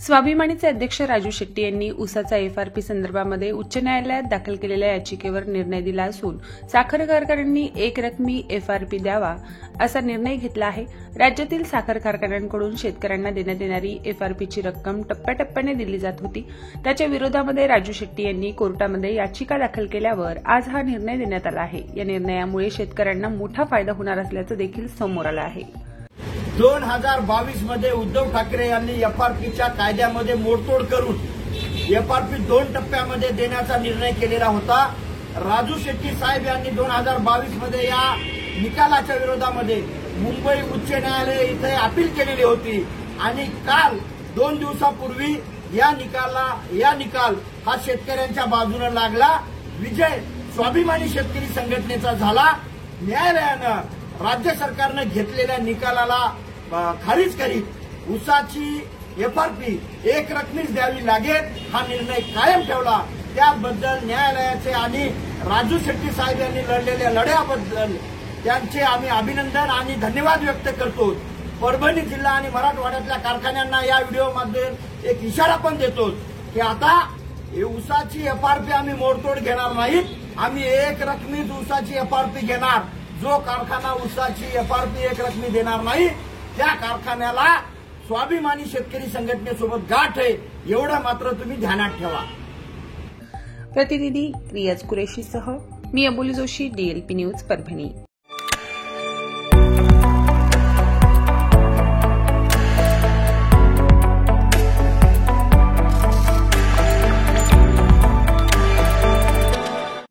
स्वाभिमानीचे अध्यक्ष राजू शेट्टी यांनी ऊसाचा एफआरपी संदर्भामध्ये उच्च न्यायालयात दाखल केलेल्या याचिकेवर निर्णय दिला असून साखर कारखान्यांनी एकरकमी एफआरपी द्यावा असा निर्णय घेतला आहे। राज्यातील साखर कारखान्यांकडून शेतकऱ्यांना देण्यात येणारी एफआरपीची रक्कम टप्प्याटप्प्याने दिली जात होती। त्याच्या विरोधामध्ये राजू शेट्टी यांनी कोर्टामध्ये याचिका दाखल केल्यावर आज हा निर्णय देण्यात आला आहे। या निर्णयामुळे शेतकऱ्यांना मोठा फायदा होणार असल्याचं देखील समोर आलं आहे। 2022 मध्ये उद्धव ठाकरे यांनी एफआरपीच्या कायद्यामध्ये मोडतोड करून एफआरपी 2 टप्प्यामध्ये देण्याचा निर्णय केलेला होता। राजू शेट्टी साहेब यांनी 2022 मध्ये या निकालाच्या विरोधामध्ये मुंबई उच्च न्यायालय इथे अपील केलेली होती आणि काल 2 दिवसापूर्वी या निकाल हा शेतकऱ्यांच्या बाजूने लागला। विजय स्वाभिमानी शेतकरी संघटनेचा झाला। न्यायालयानं राज्य सरकारनं घेतलेल्या निकालाला खारिज करीत ऊसाची एफआरपी एकरकमीच द्यावी लागेल हा निर्णय कायम ठेवला। त्याबद्दल न्यायालयाचे आणि राजू शेट्टी साहेब यांनी लढलेल्या लढ्याबद्दल त्यांचे आम्ही अभिनंदन आणि धन्यवाद व्यक्त करतो। परभणी जिल्हा आणि मराठवाड्यातल्या कारखान्यांना या व्हिडिओमध्ये एक इशारा पण देतो की आता ऊसाची एफआरपी आम्ही मोडतोड घेणार नाहीत, आम्ही एकरकमीच ऊसाची एफआरपी घेणार। जो कारखाना ऊसाची एफआरपी एकरकमी देणार नाही त्या कारखान्याला स्वाभिमानी शेतकरी संघटनेसोबत गाठ आहे, एवढं मात्र तुम्ही ध्यानात ठेवा। प्रतिनिधी रियाज कुरेशीसह मी अबोली जोशी, DLP न्यूज परभणी।